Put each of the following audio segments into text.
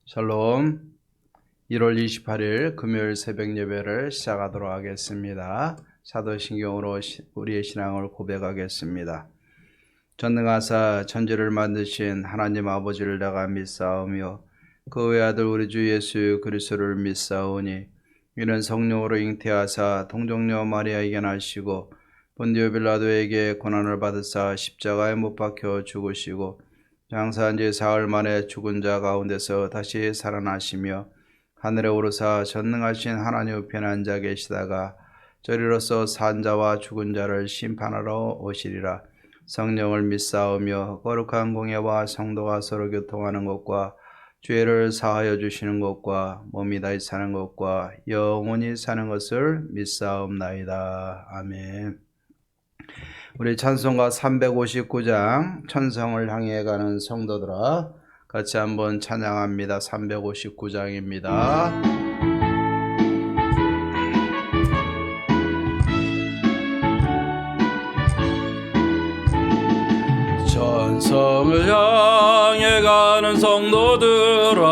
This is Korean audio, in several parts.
샬롬. 1월 28일 금요일 새벽 예배를 시작하도록 하겠습니다. 사도신경으로 우리의 신앙을 고백하겠습니다. 전능하사 천지를 만드신 하나님 아버지를 내가 믿사오며 그 외아들 우리 주 예수 그리스도를 믿사오니 이는 성령으로 잉태하사 동정녀 마리아에게 나시고 본디오 빌라도에게 고난을 받으사 십자가에 못 박혀 죽으시고 장사한 지 사흘 만에 죽은 자 가운데서 다시 살아나시며 하늘에 오르사 전능하신 하나님 우편에 앉아 계시다가 저리로서 산 자와 죽은 자를 심판하러 오시리라. 성령을 믿사오며 거룩한 공예와 성도가 서로 교통하는 것과 죄를 사하여 주시는 것과 몸이 다시 사는 것과 영원히 사는 것을 믿사옵나이다. 아멘. 우리 찬송가 359장 천성을 향해 가는 성도들아 같이 한번 찬양합니다. 359장입니다. 천성을 향해 가는 성도들아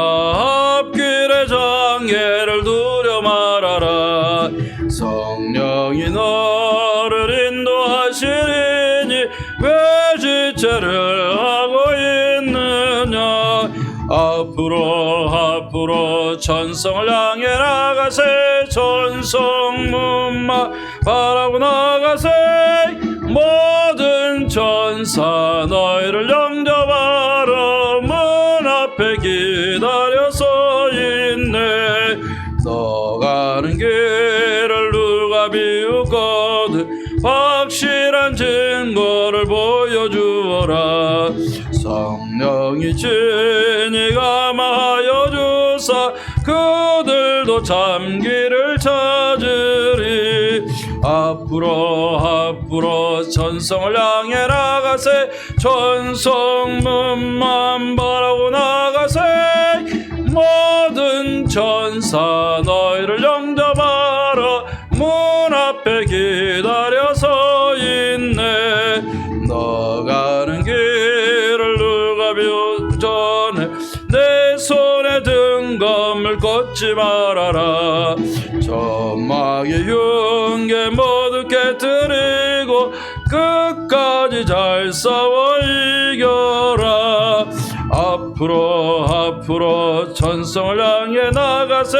앞길의 장애를 두려 말아라. 성령이 너를 인도하시리니 왜 지체를 하고 있느냐. 앞으로 천성을 향해 나가세. 천성문만 바라고 나가세. 모든 천사 너희를 영접하러 문 앞에 기다려 서 있네. 너 가는 길을 누가 비웃거든 확실한 증거를 보여주어라. 성령이 친히 감하여 주사 그들도 참기를 찾으리. 앞으로 천성을 향해 나가세. 천성문만 바라고 나가세. 모든 천사 너희를 영접하러 문 앞에 기다려 서 있네. 너 가는 길을 누가 비웃전해. 내 손에 든 검을 꽂지 말아라. 점막의 흉계 모두 깨뜨리고 끝까지 잘 싸워 이겨라. 앞으로 천성을 향해 나가세.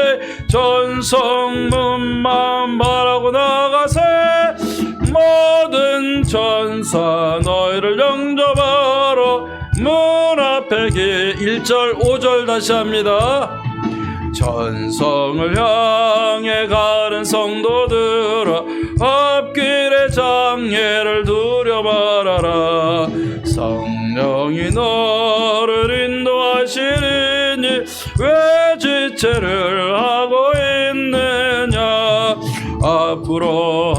천성문만 바라고 나가세. 모든 천사 너희를 영접하러 문 앞에 1절 5절 다시 합니다. 천성을 향해 가는 성도들아 앞길의 장애를 두려 말아라. 성령이 너를 인도하시리니 왜 지체를 하고 있느냐. 앞으로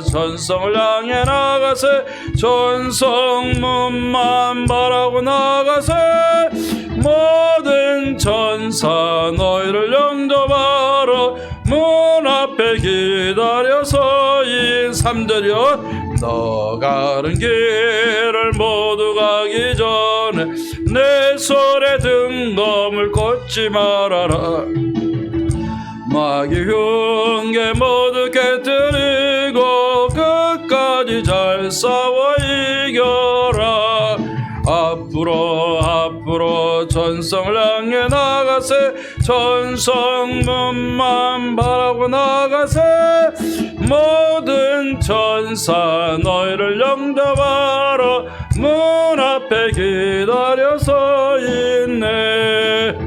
천성을 향해 나가세. 천성문만 바라고 나가세. 모든 천사 너희를 영접하러 문 앞에 기다려 서인. 3절이요. 너 가는 길을 모두 가기 전에 내 손에 든 검을 꽂지 말아라. 마귀 흉계 모두 깨뜨리고 끝까지 잘 싸워 이겨라. 앞으로 천성을 향해 나가세. 천성문만 바라고 나가세. 모든 천사 너희를 영접하러 문 앞에 기다려 서 있네.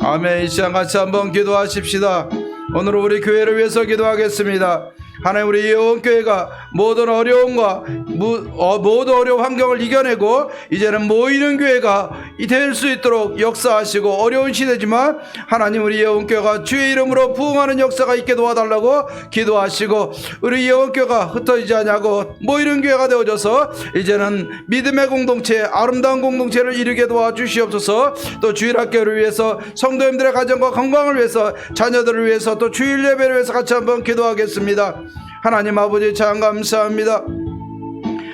아멘. 이 시간 같이 한번 기도하십시다. 오늘 우리 교회를 위해서 기도하겠습니다. 하나님, 우리 예원교회가 모든 어려움과 모든 어려운 환경을 이겨내고 이제는 모이는 교회가 될 수 있도록 역사하시고, 어려운 시대지만 하나님, 우리 예원교회가 주의 이름으로 부흥하는 역사가 있게 도와달라고 기도하시고, 우리 예원교회가 흩어지지 않냐고 모이는 교회가 되어져서 이제는 믿음의 공동체, 아름다운 공동체를 이루게 도와주시옵소서. 또 주일학교를 위해서, 성도님들의 가정과 건강을 위해서, 자녀들을 위해서, 또 주일 예배를 위해서 같이 한번 기도하겠습니다. 하나님 아버지 참 감사합니다.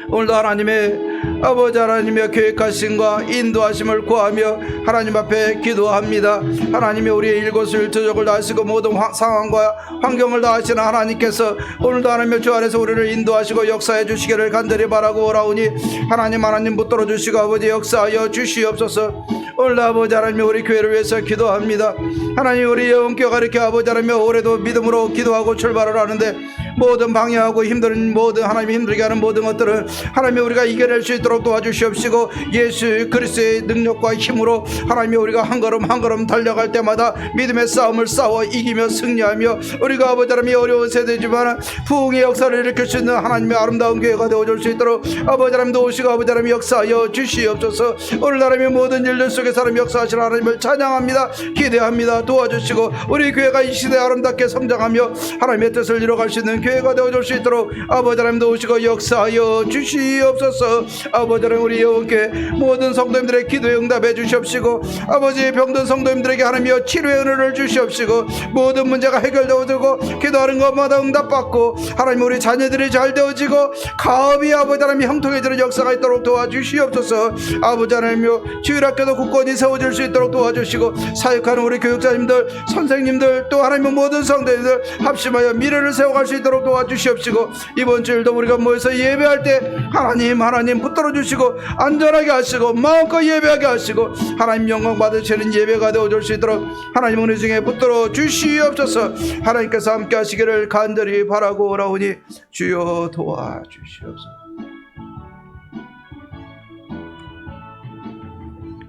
오늘도 하나님의 아버지 하나님의 계획하심과 인도하심을 구하며 하나님 앞에 기도합니다. 하나님의 우리의 일거수일투족을 다하시고 모든 상황과 환경을 다하시는 하나님께서 오늘도 하나님의 주 안에서 우리를 인도하시고 역사해 주시기를 간절히 바라고 오라오니 하나님 붙들어 주시고 아버지 역사하여 주시옵소서. 오늘도 아버지 하나님 우리 교회를 위해서 기도합니다. 하나님 우리 영교가 이렇게 아버지 하나님 올해도 믿음으로 기도하고 출발을 하는데 모든 방해하고 힘든 모든 하나님 힘들게 하는 모든 것들은 하나님이 우리가 이겨낼 수 있도록 도와주시옵시고 예수 그리스도의 능력과 힘으로 하나님이 우리가 한 걸음 한 걸음 달려갈 때마다 믿음의 싸움을 싸워 이기며 승리하며 우리가 아버지 하나님이 어려운 세대지만 부흥의 역사를 일으킬 수 있는 하나님의 아름다운 교회가 되어줄 수 있도록 아버지 하나님 도우시고 아버지 하나님 역사하여 주시옵소서. 오늘 하나님의 모든 일들 속에 사람 역사하시는 하나님을 찬양합니다. 기대합니다. 도와주시고 우리 교회가 이 시대에 아름답게 성장하며 하나님의 뜻을 이뤄갈 수 있는 교회가 되어줄 수 있도록 아버지 하나님 도우시고 역사하여 주시옵소서. 아버지 하나님 우리 영원께 모든 성도님들의 기도에 응답해 주시옵시고 아버지 병든 성도님들에게 하나님이여 치료의 은혜를 주시옵시고 모든 문제가 해결되어지고 기도하는 것마다 응답받고 하나님 우리 자녀들이 잘 되어지고 가업이 아버지 하나님 형통해지는 역사가 있도록 도와주시옵소서. 아버지 하나님이여 주일학교도 굳건히 세워질 수 있도록 도와주시고 사역하는 우리 교육자님들 선생님들 또 하나님의 모든 성도님들 합심하여 미래를 세워갈 수 있도록 도와주시옵시고 이번 주일도 우리가 모여서 예배할 때 하나님 붙들어 주시고 안전하게 하시고 마음껏 예배하게 하시고 하나님 영광 받으시는 예배가 되어줄 수 있도록 하나님 은혜 중에 붙들어 주시옵소서. 하나님께서 함께 하시기를 간절히 바라고 오라오니 주여 도와주시옵소서.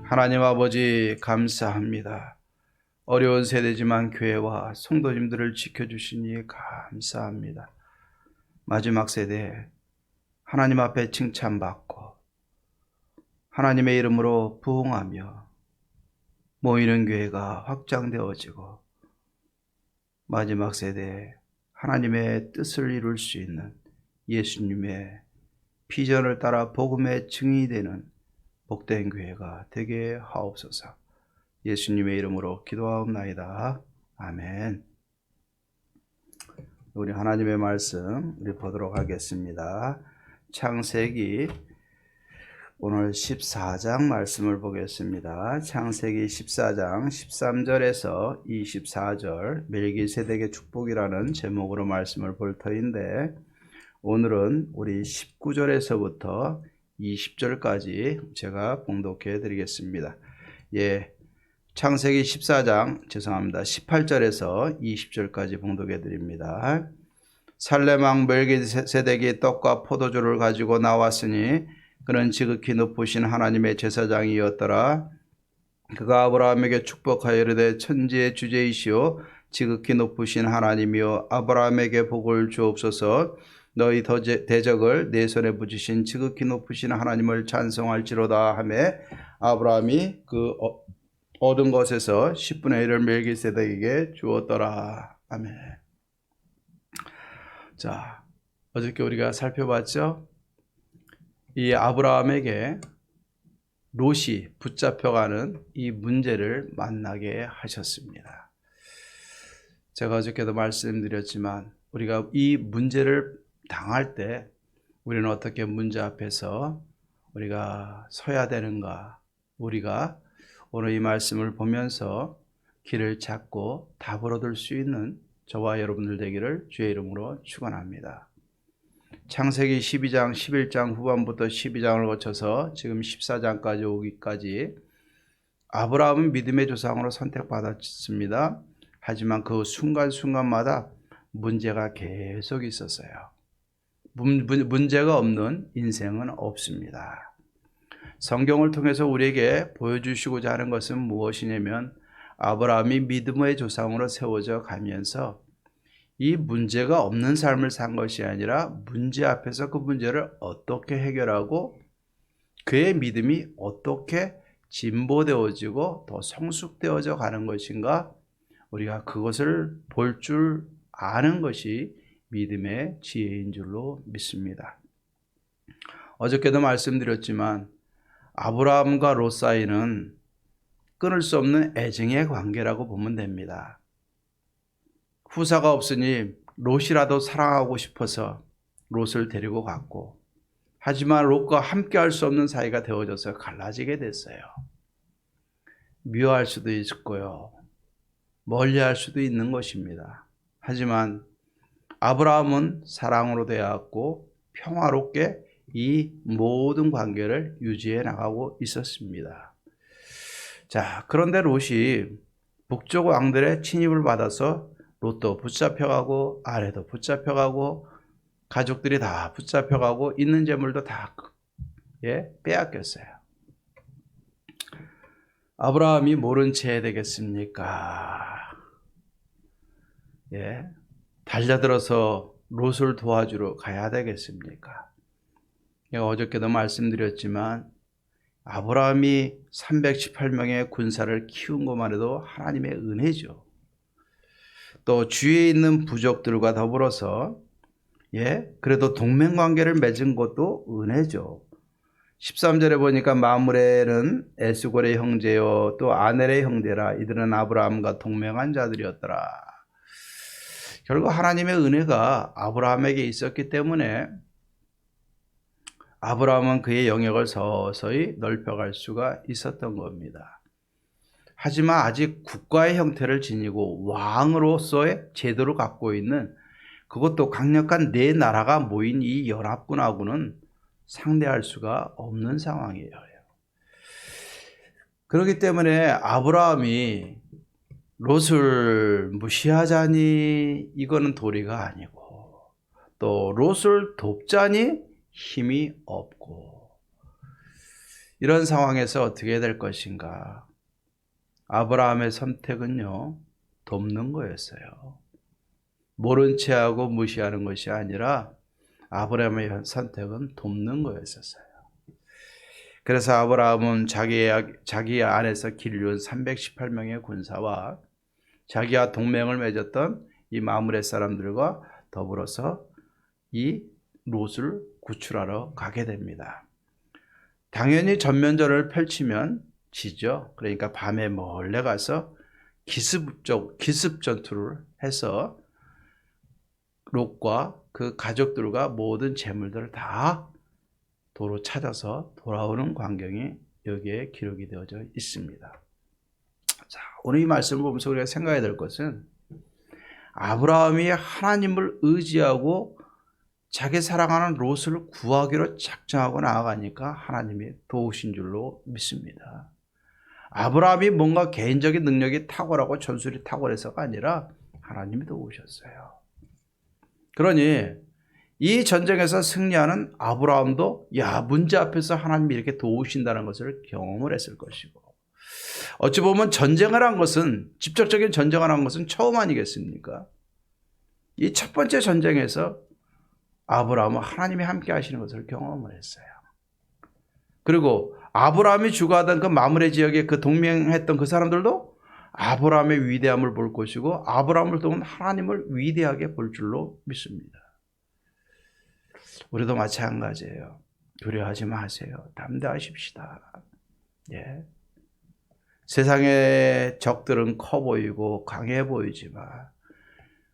하나님 아버지 감사합니다. 어려운 세대지만 교회와 성도님들을 지켜주시니 감사합니다. 마지막 세대 하나님 앞에 칭찬받고 하나님의 이름으로 부흥하며 모이는 교회가 확장되어지고 마지막 세대에 하나님의 뜻을 이룰 수 있는 예수님의 비전을 따라 복음의 증인이 되는 복된 교회가 되게 하옵소서. 예수님의 이름으로 기도하옵나이다. 아멘. 우리 하나님의 말씀 우리 보도록 하겠습니다. 창세기 오늘 14장 말씀을 보겠습니다. 창세기 14장 13절에서 24절 멜기세덱의 축복이라는 제목으로 말씀을 볼 터인데 오늘은 우리 19절에서부터 20절까지 제가 봉독해 드리겠습니다. 창세기 14장 18절에서 20절까지 봉독해 드립니다. 살렘왕 멜기세덱이 떡과 포도주를 가지고 나왔으니 그는 지극히 높으신 하나님의 제사장이었더라. 그가 아브라함에게 축복하여 이르되 천지의 주제이시오 지극히 높으신 하나님이여 아브라함에게 복을 주옵소서. 너희 대적을 내 손에 붙이신 지극히 높으신 하나님을 찬송할지로다 하며 아브라함이 그 얻은 것에서 10분의 1을 멜기세덱에게 주었더라. 아멘. 자, 어저께 우리가 살펴봤죠? 이 아브라함에게 롯이 붙잡혀가는 이 문제를 만나게 하셨습니다. 제가 어저께도 말씀드렸지만 우리가 이 문제를 당할 때 우리는 어떻게 문제 앞에서 우리가 서야 되는가? 우리가 오늘 이 말씀을 보면서 길을 찾고 답을 얻을 수 있는 저와 여러분들 되기를 주의 이름으로 축원합니다. 창세기 12장 11장 후반부터 12장을 거쳐서 지금 14장까지 오기까지 아브라함은 믿음의 조상으로 선택받았습니다. 하지만 그 순간순간마다 문제가 계속 있었어요. 문제가 없는 인생은 없습니다. 성경을 통해서 우리에게 보여주시고자 하는 것은 무엇이냐면 아브라함이 믿음의 조상으로 세워져 가면서 이 문제가 없는 삶을 산 것이 아니라 문제 앞에서 그 문제를 어떻게 해결하고 그의 믿음이 어떻게 진보되어지고 더 성숙되어져 가는 것인가 우리가 그것을 볼 줄 아는 것이 믿음의 지혜인 줄로 믿습니다. 어저께도 말씀드렸지만 아브라함과 롯 사이는 끊을 수 없는 애증의 관계라고 보면 됩니다. 후사가 없으니 롯이라도 사랑하고 싶어서 롯을 데리고 갔고 하지만 롯과 함께 할 수 없는 사이가 되어져서 갈라지게 됐어요. 미워할 수도 있고요. 멀리할 수도 있는 것입니다. 하지만 아브라함은 사랑으로 대하였고 평화롭게 이 모든 관계를 유지해 나가고 있었습니다. 자, 그런데 롯이 북쪽 왕들의 침입을 받아서 롯도 붙잡혀가고 아내도 붙잡혀가고 가족들이 다 붙잡혀가고 있는 재물도 다 빼앗겼어요. 아브라함이 모른 채 되겠습니까? 달려들어서 롯을 도와주러 가야 되겠습니까? 제가 어저께도 말씀드렸지만 아브라함이 318명의 군사를 키운 것만 해도 하나님의 은혜죠. 또 주위에 있는 부족들과 더불어서 그래도 동맹관계를 맺은 것도 은혜죠. 13절에 보니까 마므레는 에스골의 형제요 또 아넬의 형제라. 이들은 아브라함과 동맹한 자들이었더라. 결국 하나님의 은혜가 아브라함에게 있었기 때문에 아브라함은 그의 영역을 서서히 넓혀갈 수가 있었던 겁니다. 하지만 아직 국가의 형태를 지니고 왕으로서의 제도를 갖고 있는, 그것도 강력한 네 나라가 모인 이 연합군하고는 상대할 수가 없는 상황이에요. 그렇기 때문에 아브라함이 롯을 무시하자니 이거는 도리가 아니고, 또 롯을 돕자니 힘이 없고, 이런 상황에서 어떻게 될 것인가? 아브라함의 선택은요, 돕는 거였어요. 모른 체하고 무시하는 것이 아니라 아브라함의 선택은 돕는 거였었어요. 그래서 아브라함은 자기 안에서 기르는 318명의 군사와 자기와 동맹을 맺었던 이 마므레 사람들과 더불어서 이 롯을 구출하러 가게 됩니다. 당연히 전면전을 펼치면 지죠. 그러니까 밤에 몰래 가서 기습 전투를 해서 롯과 그 가족들과 모든 재물들을 다 도로 찾아서 돌아오는 광경이 여기에 기록이 되어져 있습니다. 자, 오늘 이 말씀을 보면서 우리가 생각해야 될 것은, 아브라함이 하나님을 의지하고 자기 사랑하는 롯을 구하기로 작정하고 나아가니까 하나님이 도우신 줄로 믿습니다. 아브라함이 뭔가 개인적인 능력이 탁월하고 전술이 탁월해서가 아니라 하나님이 도우셨어요. 그러니 이 전쟁에서 승리하는 아브라함도 문제 앞에서 하나님이 이렇게 도우신다는 것을 경험을 했을 것이고, 어찌 보면 전쟁을 한 것은, 직접적인 전쟁을 한 것은 처음 아니겠습니까? 이 첫 번째 전쟁에서 아브라함은 하나님이 함께 하시는 것을 경험을 했어요. 그리고 아브라함이 주거하던 그 마므레 지역에 그 동맹했던 그 사람들도 아브라함의 위대함을 볼 것이고, 아브라함을 통한 하나님을 위대하게 볼 줄로 믿습니다. 우리도 마찬가지예요. 두려워하지 마세요. 담대하십시다. 세상의 적들은 커 보이고 강해 보이지만,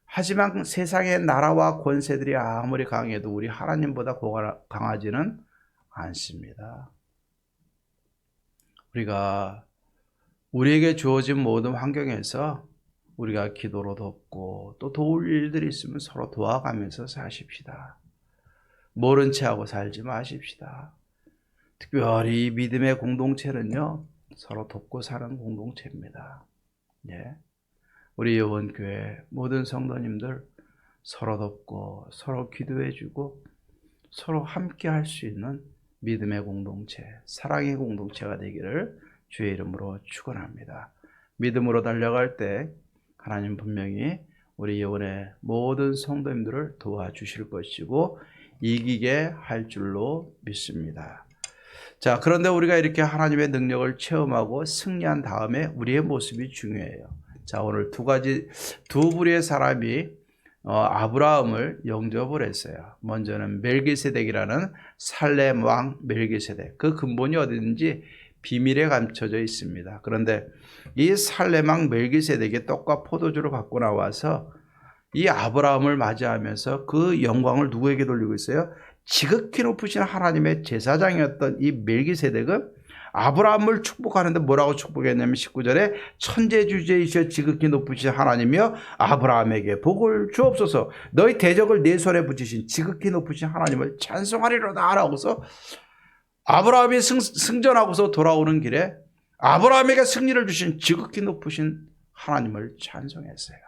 하지만 세상의 나라와 권세들이 아무리 강해도 우리 하나님보다 강하지는 않습니다. 우리가 우리에게 주어진 모든 환경에서 우리가 기도로 돕고, 또 도울 일들이 있으면 서로 도와가면서 사십시다. 모른 체하고 살지 마십시다. 특별히 믿음의 공동체는요, 서로 돕고 사는 공동체입니다. 우리 여원교회 모든 성도님들 서로 돕고 서로 기도해주고 서로 함께 할 수 있는 믿음의 공동체, 사랑의 공동체가 되기를 주의 이름으로 축원합니다. 믿음으로 달려갈 때 하나님 분명히 우리 여원의 모든 성도님들을 도와주실 것이고 이기게 할 줄로 믿습니다. 자, 그런데 우리가 이렇게 하나님의 능력을 체험하고 승리한 다음에 우리의 모습이 중요해요. 자, 오늘 두 부류의 사람이 아브라함을 영접을 했어요. 먼저는 멜기세덱이라는 살렘 왕 멜기세덱. 그 근본이 어디든지 비밀에 감춰져 있습니다. 그런데 이 살렘 왕 멜기세덱이 떡과 포도주를 갖고 나와서 이 아브라함을 맞이하면서 그 영광을 누구에게 돌리고 있어요? 지극히 높으신 하나님의 제사장이었던 이 멜기세덱은 아브라함을 축복하는데 뭐라고 축복했냐면 19절에 천재주제이시여 지극히 높으신 하나님이여 아브라함에게 복을 주옵소서. 너희 대적을 내 손에 붙이신 지극히 높으신 하나님을 찬송하리로다 라고서 아브라함이 승전하고서 돌아오는 길에 아브라함에게 승리를 주신 지극히 높으신 하나님을 찬송했어요.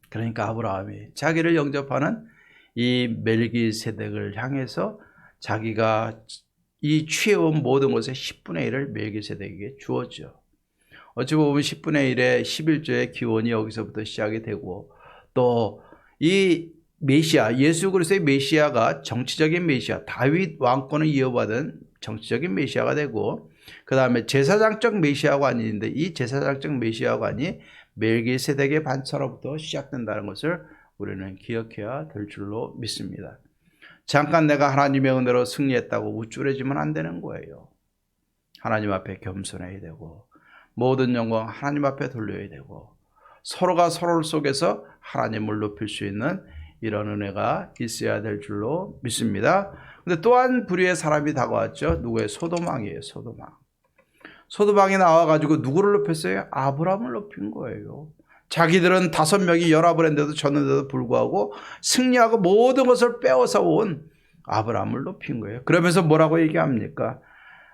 그러니까 아브라함이 자기를 영접하는 이 멜기세덱을 향해서 자기가 이 취해온 모든 것의 10분의 1을 멜기세덱에게 주었죠. 어찌 보면 10분의 1의 11조의 기원이 여기서부터 시작이 되고 또 이 메시아, 예수 그리스도의 메시아가 정치적인 메시아, 다윗 왕권을 이어받은 정치적인 메시아가 되고 그 다음에 제사장적 메시아관인데 이 제사장적 메시아관이 멜기세덱의 반차로부터 시작된다는 것을 우리는 기억해야 될 줄로 믿습니다. 잠깐 내가 하나님의 은혜로 승리했다고 우쭐해지면 안 되는 거예요. 하나님 앞에 겸손해야 되고 모든 영광 하나님 앞에 돌려야 되고 서로가 서로 속에서 하나님을 높일 수 있는 이런 은혜가 있어야 될 줄로 믿습니다. 근데 또한 불의의 사람이 다가왔죠. 누구의? 소돔왕이에요. 소돔왕. 소돔왕이 나와가지고 누구를 높였어요? 아브라함을 높인 거예요. 자기들은 5명이 연합을 했는데도 졌는데도 불구하고 승리하고 모든 것을 빼앗아 온 아브라함을 높인 거예요. 그러면서 뭐라고 얘기합니까?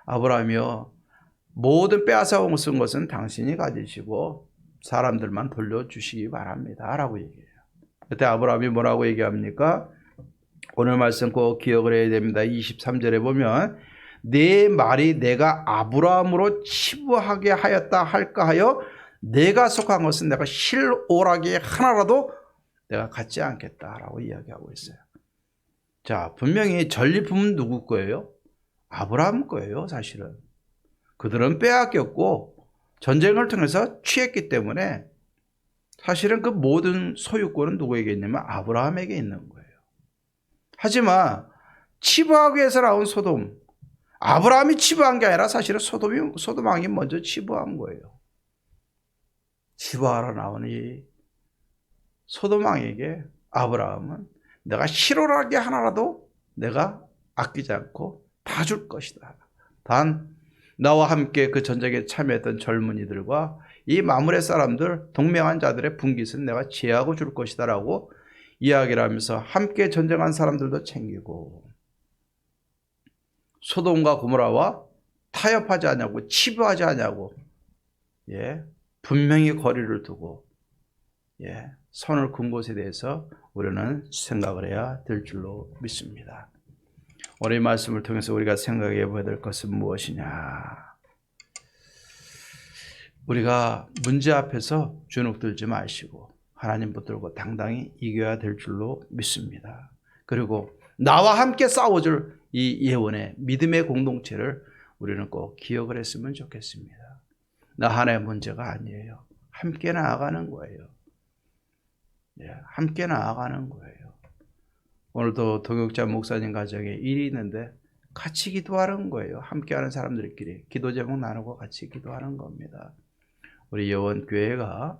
아브라함이요, 모든 빼앗아 온 것은 당신이 가지시고 사람들만 돌려주시기 바랍니다 라고 얘기해요. 그때 아브라함이 뭐라고 얘기합니까? 오늘 말씀 꼭 기억을 해야 됩니다. 23절에 보면 내 말이 내가 아브라함으로 치부하게 하였다 할까 하여 내가 속한 것은 내가 실오라기 하나라도 내가 갖지 않겠다라고 이야기하고 있어요. 자, 분명히 전리품은 누구 거예요? 아브라함 거예요. 사실은 그들은 빼앗겼고 전쟁을 통해서 취했기 때문에 사실은 그 모든 소유권은 누구에게 있냐면 아브라함에게 있는 거예요. 하지만 치부하기 위해서 나온 소돔, 아브라함이 치부한 게 아니라 사실은 소돔왕이 먼저 치부한 거예요. 치부하러 나온 이 소돔왕에게 아브라함은 내가 실오라기 하나라도 내가 아끼지 않고 다 줄 것이다. 단 나와 함께 그 전쟁에 참여했던 젊은이들과 이 마므레 사람들 동맹한 자들의 분깃은 내가 제하고 줄 것이다 라고 이야기를 하면서 함께 전쟁한 사람들도 챙기고 소돔과 고모라와 타협하지 않냐고 치부하지 않냐고 분명히 거리를 두고 선을 긋은 것에 대해서 우리는 생각을 해야 될 줄로 믿습니다. 오늘 이 말씀을 통해서 우리가 생각해 봐야 될 것은 무엇이냐? 우리가 문제 앞에서 주눅들지 마시고 하나님 붙들고 당당히 이겨야 될 줄로 믿습니다. 그리고 나와 함께 싸워줄 이 예언의 믿음의 공동체를 우리는 꼭 기억을 했으면 좋겠습니다. 나 하나의 문제가 아니에요. 함께 나아가는 거예요. 함께 나아가는 거예요. 오늘도 동역자 목사님 가정에 일이 있는데 같이 기도하는 거예요. 함께하는 사람들끼리 기도 제목 나누고 같이 기도하는 겁니다. 우리 여원교회가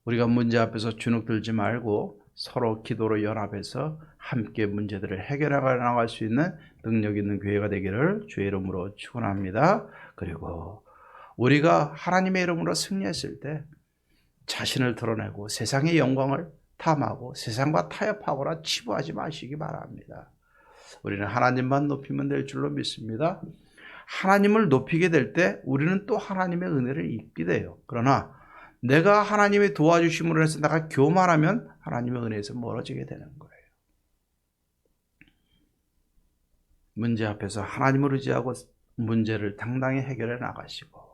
우리가 문제 앞에서 주눅들지 말고 서로 기도로 연합해서 함께 문제들을 해결해 나갈 수 있는 능력 있는 교회가 되기를 주의 이름으로 축원합니다. 그리고 우리가 하나님의 이름으로 승리했을 때 자신을 드러내고 세상의 영광을 탐하고 세상과 타협하거나 치부하지 마시기 바랍니다. 우리는 하나님만 높이면 될 줄로 믿습니다. 하나님을 높이게 될 때 우리는 또 하나님의 은혜를 입게 돼요. 그러나 내가 하나님의 도와주심으로 해서 내가 교만하면 하나님의 은혜에서 멀어지게 되는 거예요. 문제 앞에서 하나님을 의지하고 문제를 당당히 해결해 나가시고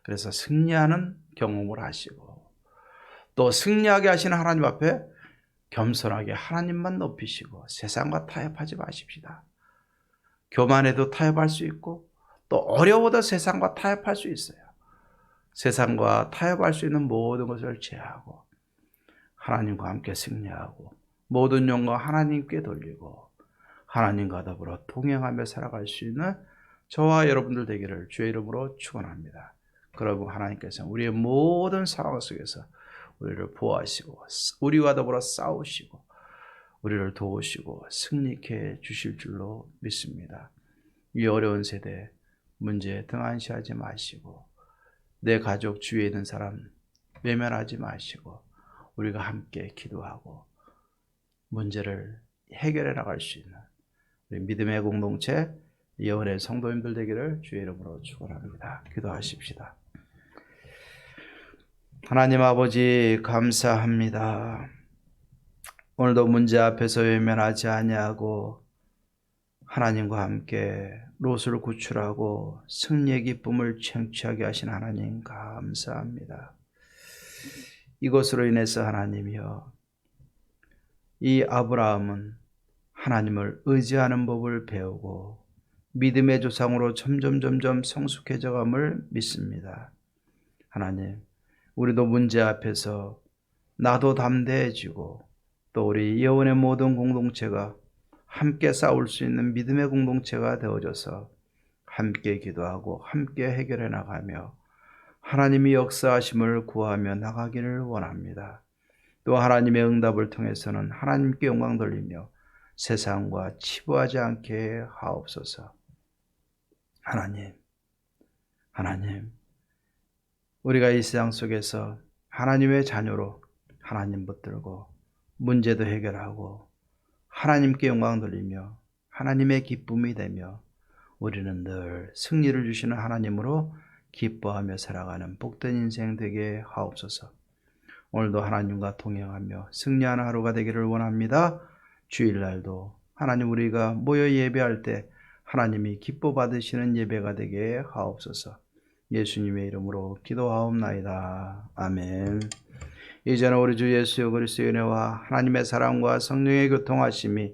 그래서 승리하는 경험을 하시고 또 승리하게 하시는 하나님 앞에 겸손하게 하나님만 높이시고 세상과 타협하지 마십시다. 교만해도 타협할 수 있고 또 어려워도 세상과 타협할 수 있어요. 세상과 타협할 수 있는 모든 것을 제하고 하나님과 함께 승리하고 모든 영광 하나님께 돌리고 하나님과 더불어 동행하며 살아갈 수 있는 저와 여러분들 되기를 주의 이름으로 축원합니다. 그러면 하나님께서 우리의 모든 상황 속에서 우리를 보호하시고 우리와 더불어 싸우시고 우리를 도우시고 승리케 해 주실 줄로 믿습니다. 이 어려운 세대 문제에 등한시하지 마시고 내 가족 주위에 있는 사람 외면하지 마시고 우리가 함께 기도하고 문제를 해결해 나갈 수 있는 우리 믿음의 공동체 예언의 성도님들 되기를 주의 이름으로 축원합니다. 기도하십시다. 하나님 아버지 감사합니다. 오늘도 문제 앞에서 외면하지 아니하고 하나님과 함께 롯을 구출하고 승리의 기쁨을 청취하게 하신 하나님 감사합니다. 이것으로 인해서 하나님이여 이 아브라함은 하나님을 의지하는 법을 배우고 믿음의 조상으로 점점 성숙해져감을 믿습니다. 하나님, 우리도 문제 앞에서 나도 담대해지고 또 우리 예언의 모든 공동체가 함께 싸울 수 있는 믿음의 공동체가 되어져서 함께 기도하고 함께 해결해 나가며 하나님이 역사하심을 구하며 나가기를 원합니다. 또 하나님의 응답을 통해서는 하나님께 영광 돌리며 세상과 치부하지 않게 하옵소서. 하나님, 우리가 이 세상 속에서 하나님의 자녀로 하나님 붙들고 문제도 해결하고 하나님께 영광 돌리며 하나님의 기쁨이 되며 우리는 늘 승리를 주시는 하나님으로 기뻐하며 살아가는 복된 인생 되게 하옵소서. 오늘도 하나님과 동행하며 승리하는 하루가 되기를 원합니다. 주일날도 하나님 우리가 모여 예배할 때 하나님이 기뻐 받으시는 예배가 되게 하옵소서. 예수님의 이름으로 기도하옵나이다. 아멘. 이제는 우리 주 예수 그리스도의 은혜와 하나님의 사랑과 성령의 교통하심이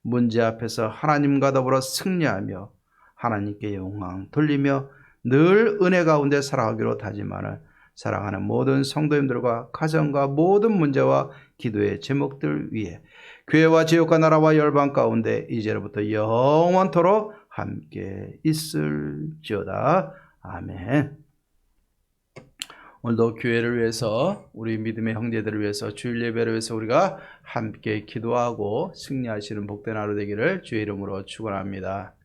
문제 앞에서 하나님과 더불어 승리하며 하나님께 영광 돌리며 늘 은혜 가운데 살아가기로 다짐하는 사랑하는 모든 성도님들과 가정과 모든 문제와 기도의 제목들 위에 교회와 지역과 나라와 열방 가운데 이제로부터 영원토록 함께 있을지어다. 아멘. 오늘도 교회를 위해서 우리 믿음의 형제들을 위해서 주일 예배를 위해서 우리가 함께 기도하고 승리하시는 복된 하루 되기를 주의 이름으로 축원합니다.